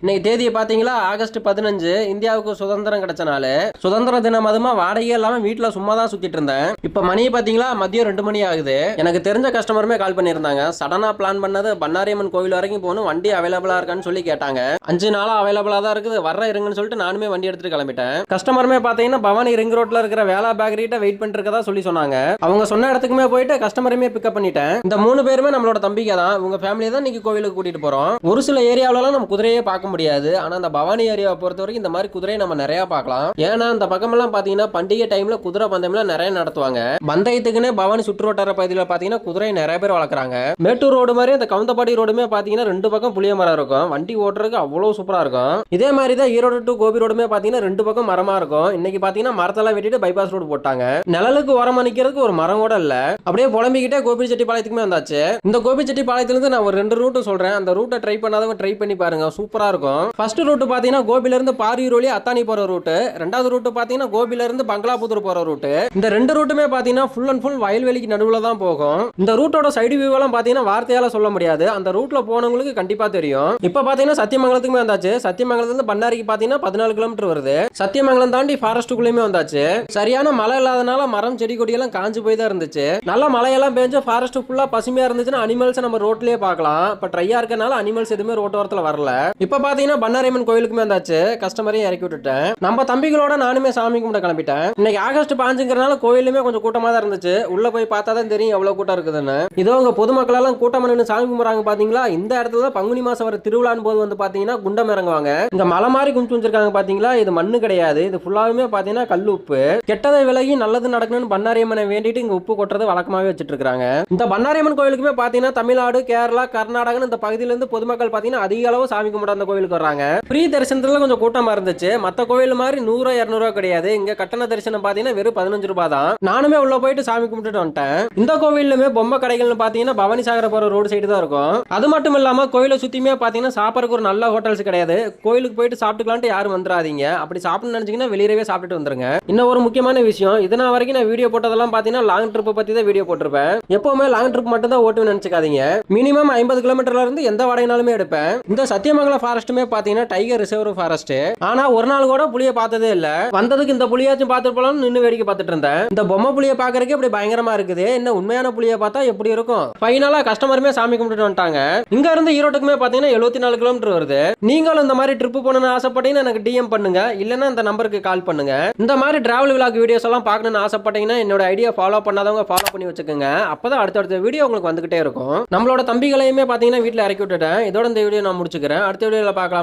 இன்னைக்கு தேதியை பாத்தீங்களா? ஆகஸ்ட் 15 இந்தியாவுக்கு சுதந்திரம் கிடைச்ச நாள். சுதந்திர தினம் அதுமா வாடகையே இல்லாம வீட்டுல சும்மா தான் சுத்திட்டு இருந்தேன். இப்ப மணி பாத்தீங்களா? மதியம் 2 மணி ஆகுது. எனக்கு தெரிஞ்ச கஸ்டமருமே கால் பண்ணியிருந்தாங்க. சடனா பிளான் பண்ணது பண்ணாரியம்மன் கோவில் வரைக்கும் போகணும், வண்டி அவைலபிளா இருக்கான்னு சொல்லி கேட்டாங்க. 5 நாளா அவைலபிளா தான் இருக்குது, வர்ற இருங்கன்னு சொல்லிட்டு நானுமே வண்டி எடுத்துட்டு கிளம்பிட்டேன். கஸ்டமருமே பாத்தீங்கன்னா பவானி ரிங் ரோட்ல இருக்கிற வேளா பேக்கரிட்ட வெயிட் பண்ணிட்டு இருக்கதா சொல்லி சொன்னாங்க. அவங்க சொன்ன இடத்துக்குமே போயிட்டு கஸ்டமருமே பிக்கப் பண்ணிட்டேன். இந்த 3 பேருமே நம்மளோட தம்பிங்க தான். உங்க ஃபேமிலியை தான் இன்னைக்கு கோவிலுக்கு கூட்டிட்டு போறோம். ஒரு சில ஏரியாவிலலாம் நம்ம குதிரையே பார்க்க முடியாது. ஆனா அந்த பவானி ஏரியாவை பொறுத்த வரைக்கும் இந்த மாதிரி குதிரையை நம்ம நிறைய பார்க்கலாம். ஏன்னா அந்த பக்கமெல்லாம் பாத்தீங்கன்னா பண்டிகை டைம்ல குதிரை பந்தயம்லாம் நிறைய நடத்துவாங்க. பந்தயத்துக்குன்னே பவானி சுற்றுவட்டார பகுதியில் பாத்தீங்கன்னா குதிரை நிறைய பேர் வளர்க்குறாங்க. மேட்டூர் ரோடு மாதிரி அந்த கவுந்தப்பாடி ரோடுமே பாத்தீங்கன்னா 2 பக்கம் புளிய மரம் இருக்கும். வண்டி ஓட்டுறதுக்கு அவ்வளவு சூப்பரா இருக்கும். இதே மாதிரி தான் ஈரோடு டு கோபி ரோடுமே பாத்தீங்கன்னா 2 பக்கம் மரமா இருக்கும். இன்னைக்கு பாத்தீங்கன்னா மரத்தெல்லாம் வெட்டிட்டு பைபாஸ் ரோடு போட்டாங்க. நிழலுக்கு உரம் அணிக்கிறதுக்கு ஒரு மரம் கூட இல்ல. அப்படியே புலம்பிக்கிட்டே கோபிச்செட்டிப்பாளையத்துக்குமே வந்தாச்சு. இந்த கோபிச்செட்டிப்பாளையத்துல இருந்து நான் ஒரு 2 ரூட் சொல்றேன். அந்த ரூட்டை ட்ரை பண்ணாதவங்க ட்ரை பண்ணி பாருங்க, சூப்பரா இருக்கும். ஃபர்ஸ்ட் ரூட் பாத்தீங்கன்னா கோபில இருந்து பாரியூர் வழி அத்தானி போற ரூட். ரெண்டாவது ரூட் பாத்தீங்கன்னா கோபில இருந்து பங்களாபுத்தூர் போற ரூட். இந்த 2 ரூட்டுமே பாத்தீங்கன்னா ஃபுல் அண்ட் ஃபுல் வயல்வெளிக்கு நடுவுல தான் போகும். இந்த ரூட்டோட சைடு வியூ எல்லாம் பாத்தீங்கன்னா வார்த்தையால சொல்ல முடியாது. அந்த ரூட்ல போனவங்களுக்கு கண்டிப்பா தெரியும். இப்ப பாத்தீங்கன்னா சத்தியமங்கலத்துக்குமே வந்தாச்சு. சத்தியமங்கலத்துல இருந்து பண்ணாரிக்கு பாத்தீங்கன்னா 14 கிலோமீட்டர் வருது. சத்தியமங்கலம் தாண்டி ஃபாரஸ்ட்டுக்குள்ளேயுமே வந்தாச்சு. சரியான மழை இல்லாதனால மரம் செடி கொடி எல்லாம் காஞ்சு போய் தான் இருந்துச்சு. நல்ல மழையெல்லாம் பெஞ்சு ஃபாரஸ்ட் ஃபுல்லா பசுமையா இருந்துச்சுன்னா அனிமல்ஸ் நம்ம ரோட்லயே பார்க்கலாம். இப்ப ட்ரையா இருக்கனால அனிமல்ஸ் எதுவுமே ரோட்டோரத்துல வரல. இப்ப பாத்தீங்கன்னா பண்ணாரியம்மன் கோயிலுக்குமே வந்தாச்சு. கஸ்டமரையும் இறக்கி விட்டுட்டேன். நம்ம தம்பிகளோட நானுமே சாமி கும்பிட கிளம்பிட்டேன். இன்னைக்கு ஆகஸ்ட் 15ங்கிறனால கோயிலுமே கொஞ்சம் கூட்டமா தான் இருந்துச்சு. உள்ள போய் பார்த்தா தான் தெரியும் எவ்வளவு கூட்டம் இருக்குதுன்னு. இதோ உங்க பொதுமக்கள் எல்லாம் கூட்டம் நின்று சாமி கும்பிடுறாங்க பாத்தீங்களா? இந்த இடத்துல தான் பங்குனி மாசம் வர திருவிழான் போது வந்து பாத்தீங்கன்னா குண்டம் இறங்குவாங்க. இங்க மலை மாதிரி குமிச்சு வச்சிருக்காங்க பாத்தீங்களா? இது மண்ணு கிடையாது, இது ஃபுல்லாவே பாத்தீங்கன்னா கல் உப்பு. கெட்டதை விலகி நல்லது நடக்கணும்னு பண்ணாரியம்மனை வேண்டிட்டு இங்க உப்பு கொட்டுறது வழக்கமாவே வச்சிட்டு இருக்காங்க. இந்த பண்ணாரியம்மன் கோயிலுக்குமே பாத்தீங்கன்னா தமிழ்நாடு, கேரளா, கர்நாடகா இந்த பகுதியில இருந்து பொதுமக்கள் பாத்தீங்கன்னா அதிக அளவு சாமி கும்பிட அந்த கோயிலுக்கு வர்றாங்க. ஃப்ரீ தரிசனத்துல கொஞ்சம் கூட்டமா இருந்துச்சு. மத்த கோயில் மாதிரி 100-200 கிடையாது. இங்க கட்டண தரிசனம் பாத்தீங்கன்னா வெறும் 15 ரூபாய் தான். நானுமே உள்ள போயிட்டு சாமி கும்பிட்டுட்டு வந்துட்டேன். இந்த கோவிலுமே பொம்மை கடைகள்னு பாத்தீங்கன்னா பவானி சாகர போற ரோடு சைடு தான் இருக்கும். அது மட்டும் இல்லாம கோயிலை சுத்தியுமே பாத்தீங்கன்னா சாப்பிடறதுக்கு ஒரு நல்ல ஹோட்டல்ஸ் கிடையாது. கோயிலுக்கு போயிட்டு சாப்பிட்டுக்கலான்ட்டு யாரும் வந்துடாதீங்க. அப்படி சாப்பிடணும்னு நினைச்சீங்கன்னா வெளியவே சாப்பிட்டு வந்துருங்க. இன்னும் ஒரு முக்கியமான விஷயம், இதனா வரைக்கும் நான் வீடியோ போட்டதெல்லாம் பாத்தீங்கன்னா லாங் ட்ரிப் பத்தி தான் வீடியோ போட்டிருப்பேன். எப்பவுமே லாங் ட்ரிப் மட்டும் தான் ஓட்டுன்னு நினைச்சுக்காதீங்க. மினிமம் 50 கிலோமீட்டர்ல இருந்து எந்த வாடகைனாலுமே எடுப்பேன். இந்த சத்தியமங்கலம் ஃபாரஸ்ட்டுமே பாத்தீங்கன்னா டைகர் ரிசர்வ் ஃபாரஸ்ட். ஆனா ஒரு நாள் கூட புளிய பார்த்ததே இல்ல. வந்ததுக்கு இந்த புளியாச்சும் பார்த்துட்டு போலாம்னு நின்று வேடிக்கை பார்த்துட்டு இருந்தேன். இந்த பொம்மை புளிய பாக்குறதுக்கு இப்படி பயங்கரமா இருக்குது. என்ன உண்மையான புளிய பார்த்தா எப்படி இருக்கும்? ஃபைனலா கஸ்டமருமே சாமி கும்பிட்டு வந்துட்டாங்க. இங்க இருந்து ஈரோட்டுக்குமே பாத்தீங்கன்னா 74 கிலோமீட்டர் வருது. நீங்களும் இந்த மாதிரி ட்ரிப் போகணும்னு ஆசைப்பட்டீங்கன்னா எனக்கு டிஎம் பண்ணுங்க, இல்லன்னா இந்த நம்பருக்கு கால் பண்ணுங்க. இந்த மாதிரி டிராவல் விலாக் வீடியோஸ் எல்லாம் பார்க்கணும்னு ஆசைப்பட்டீங்கன்னா என்னோட ஐடியா ஃபாலோ பண்ணாதவங்க ஃபாலோ பண்ணி வச்சுக்கோங்க. அப்பதான் அடுத்தடுத்த வீடியோ உங்களுக்கு வந்துகிட்டே இருக்கும். நம்மளோட தம்பிகளையுமே பாத்தீங்கன்னா வீட்டுல இறக்கி விட்டுட்டேன். இதோட இந்த வீடியோ நான் முடிச்சுக்கிறேன். அடுத்த வீடியோல பார்க்கலாம்.